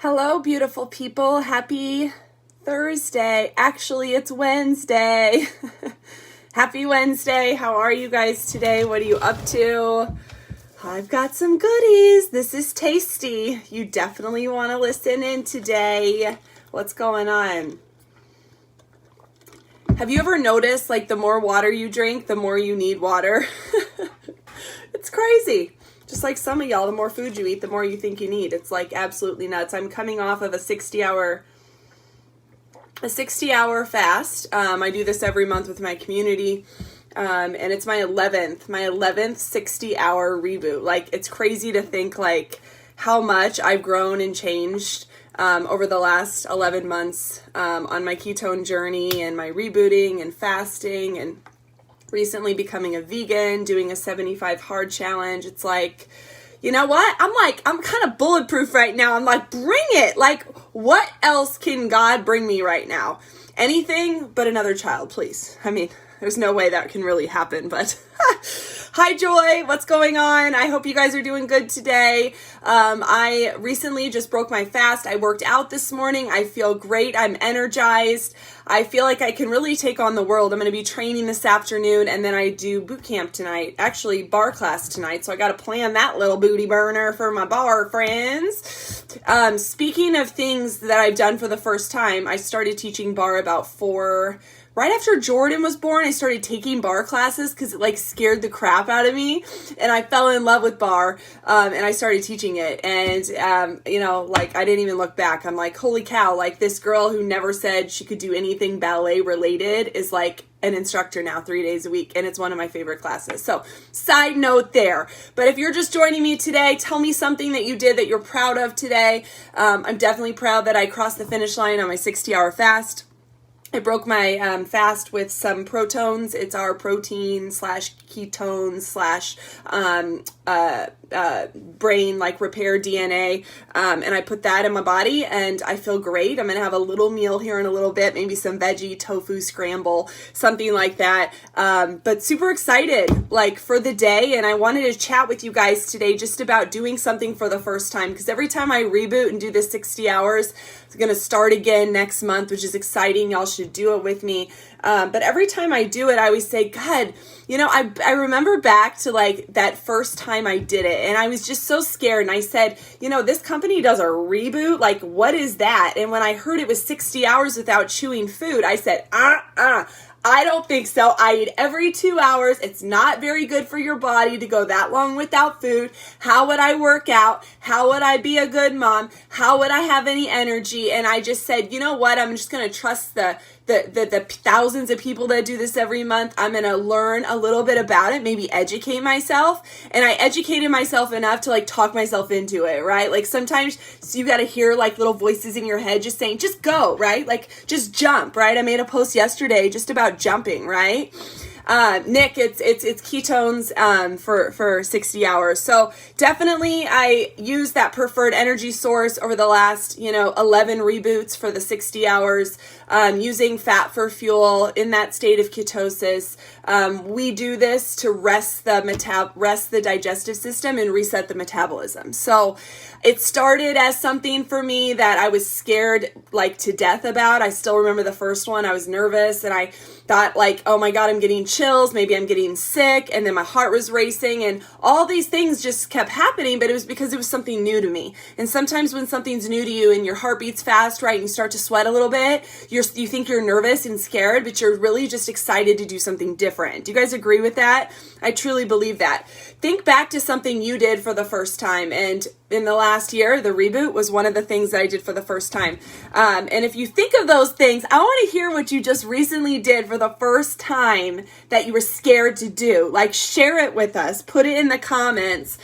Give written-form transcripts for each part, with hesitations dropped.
Hello, beautiful people. Happy Thursday. Actually, it's Wednesday. Happy Wednesday. How are you guys today? What are you up to? I've got some goodies. This is tasty. You definitely want to listen in today. What's going on? Have you ever noticed, like, the more water you drink, the more you need water? It's crazy. Just like some of y'all, the more food you eat, the more you think you need. It's like absolutely nuts. I'm coming off of a 60-hour fast. I do this every month with my community. And it's my 11th 60-hour reboot. Like, it's crazy to think like how much I've grown and changed over the last 11 months on my ketone journey and my rebooting and fasting and recently becoming a vegan, doing a 75 hard challenge. It's like, you know what? I'm kind of bulletproof right now. I'm like, bring it. Like, what else can God bring me right now? Anything but another child, please. I mean, there's no way that can really happen, but hi, Joy. What's going on? I hope you guys are doing good today. I recently just broke my fast. I worked out this morning. I feel great. I'm energized. I feel like I can really take on the world. I'm going to be training this afternoon, and then I do boot camp tonight. Actually, bar class tonight, so I got to plan that little booty burner for my bar friends. Speaking of things that I've done for the first time, I started teaching bar right after Jordan was born. I started taking bar classes because it like scared the crap out of me, and I fell in love with bar, and I started teaching it, and like I didn't even look back. I'm like, holy cow, like this girl who never said she could do anything ballet related is like an instructor now 3 days a week, and it's one of my favorite classes. So side note there. But if you're just joining me today, tell me something that you did that you're proud of today. I'm definitely proud that I crossed the finish line on my 60-hour fast. I broke my fast with some Protones. It's our protein / ketones / brain like repair DNA. And I put that in my body and I feel great. I'm going to have a little meal here in a little bit, maybe some veggie tofu scramble, something like that. But super excited like for the day. And I wanted to chat with you guys today just about doing something for the first time. Because every time I reboot and do this 60 hours, it's going to start again next month, which is exciting. Y'all should do it with me. But every time I do it, I always say, God, I remember back to like that first time I did it, and I was just so scared. And I said, this company does a reboot. Like, what is that? And when I heard it was 60 hours without chewing food, I said, I don't think so. I eat every 2 hours. It's not very good for your body to go that long without food. How would I work out? How would I be a good mom? How would I have any energy? And I just said, you know what? I'm just going to trust the thousands of people that do this every month. I'm going to learn a little bit about it, maybe educate myself. And I educated myself enough to like talk myself into it, right? Like sometimes you got to hear like little voices in your head just saying, just go, right? Like just jump, right? I made a post yesterday just about jumping, right? Nick, it's ketones for 60 hours. So definitely I use that preferred energy source over the last, 11 reboots for the 60 hours, using fat for fuel in that state of ketosis. We do this to rest the digestive system and reset the metabolism. So it started as something for me that I was scared like to death about. I still remember the first one. I was nervous and I thought like, oh my God, I'm getting chills. Maybe I'm getting sick. And then my heart was racing and all these things just kept happening, but it was because it was something new to me. And sometimes when something's new to you and your heart beats fast, right, and you start to sweat a little bit, you think you're nervous and scared, but you're really just excited to do something different. Do you guys agree with that? I truly believe that. Think back to something you did for the first time. And in the last year, the reboot was one of the things that I did for the first time. And if you think of those things, I want to hear what you just recently did for the first time that you were scared to do. Like, share it with us. Put it in the comments.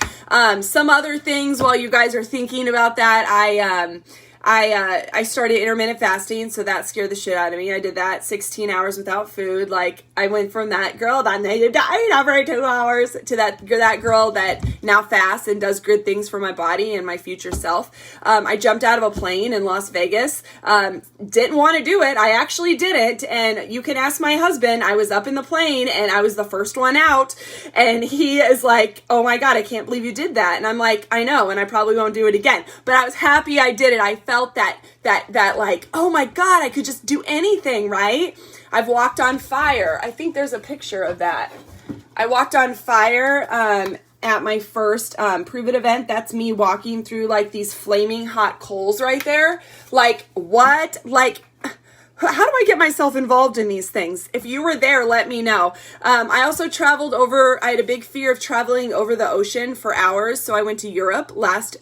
Some other things while you guys are thinking about that, I started intermittent fasting, so that scared the shit out of me. I did that 16 hours without food. Like, I went from that girl that needed to eat every 2 hours to that girl that now fasts and does good things for my body and my future self. I jumped out of a plane in Las Vegas. Didn't want to do it. I actually didn't. And you can ask my husband. I was up in the plane and I was the first one out. And he is like, oh my God, I can't believe you did that. And I'm like, I know, and I probably won't do it again. But I was happy I did it. I felt that like, oh my God, I could just do anything, right? I've walked on fire. I think there's a picture of that. I walked on fire at my first Prove It event. That's me walking through like these flaming hot coals right there. Like, what? Like, how do I get myself involved in these things? If you were there, let me know. I also traveled over, I had a big fear of traveling over the ocean for hours. So I went to Europe last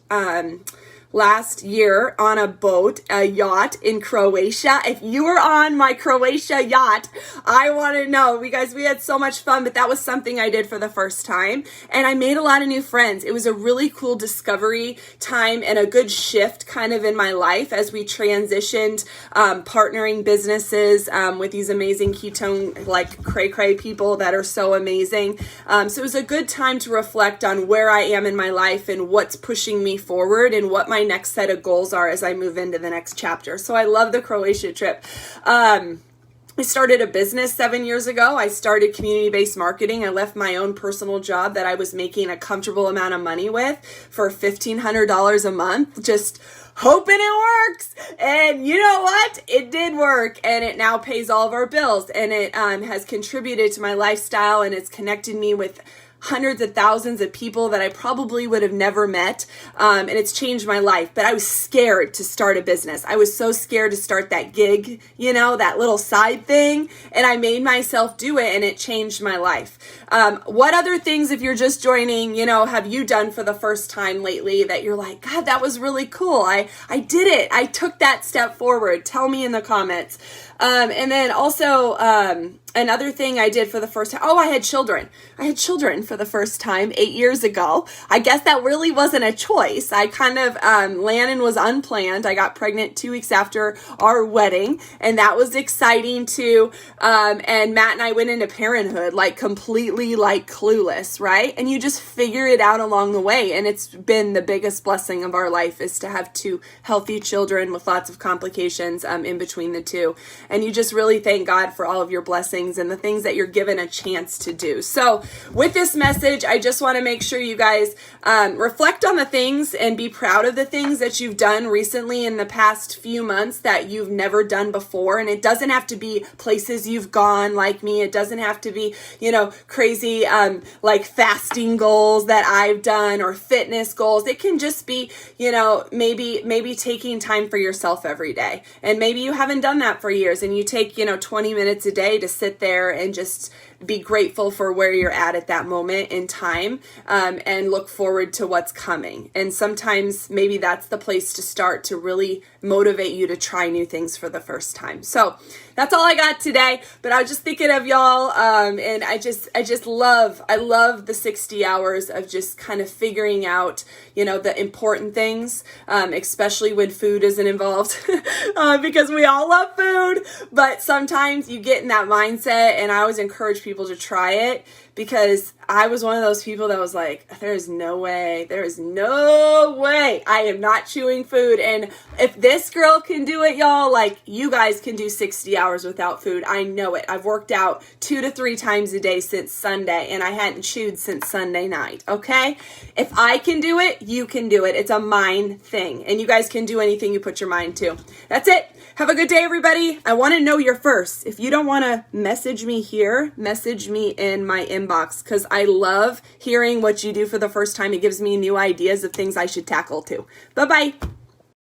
year on a boat, a yacht in Croatia. If you were on my Croatia yacht, I want to know. We had so much fun, but that was something I did for the first time. And I made a lot of new friends. It was a really cool discovery time and a good shift kind of in my life as we transitioned, partnering businesses with these amazing ketone, like cray people that are so amazing. So it was a good time to reflect on where I am in my life and what's pushing me forward and what my next set of goals are as I move into the next chapter. So I love the Croatia trip. I started a business 7 years ago. I started community-based marketing. I left my own personal job that I was making a comfortable amount of money with for $1,500 a month, just hoping it works. And you know what? It did work, and it now pays all of our bills, and it has contributed to my lifestyle, and it's connected me with hundreds of thousands of people that I probably would have never met. And it's changed my life. But I was scared to start a business. I was so scared to start that gig, that little side thing. And I made myself do it, and it changed my life. What other things, if you're just joining, have you done for the first time lately that you're like, God, that was really cool. I did it. I took that step forward. Tell me in the comments. And then also, another thing I did for the first time. Oh, I had children. I had children for the first time 8 years ago. I guess that really wasn't a choice. I kind of, Landon was unplanned. I got pregnant 2 weeks after our wedding, and that was exciting too. And Matt and I went into parenthood, like completely like clueless, right? And you just figure it out along the way. And it's been the biggest blessing of our life is to have 2 healthy children with lots of complications, in between the 2. And you just really thank God for all of your blessings and the things that you're given a chance to do. So with this message, I just want to make sure you guys reflect on the things and be proud of the things that you've done recently in the past few months that you've never done before. And it doesn't have to be places you've gone like me. It doesn't have to be, crazy like fasting goals that I've done or fitness goals. It can just be, maybe taking time for yourself every day. And maybe you haven't done that for years and you take, 20 minutes a day to sit there and just be grateful for where you're at that moment in time, and look forward to what's coming. And sometimes maybe that's the place to start to really motivate you to try new things for the first time. So that's all I got today, but I was just thinking of y'all, and I love the 60 hours of just kind of figuring out, the important things, especially when food isn't involved, because we all love food, but sometimes you get in that mindset, and I always encourage people to try it, because I was one of those people that was like, there is no way I am not chewing food. And if this girl can do it, y'all, like, you guys can do 60 hours without food. I know it. I've worked out 2 to 3 times a day since Sunday, and I hadn't chewed since Sunday night. Okay. If I can do it, you can do it. It's a mind thing, and you guys can do anything you put your mind to. That's it. Have a good day, everybody. I want to know your first. If you don't want to message me here, message me in my inbox, because I love hearing what you do for the first time. It gives me new ideas of things I should tackle too. Bye-bye.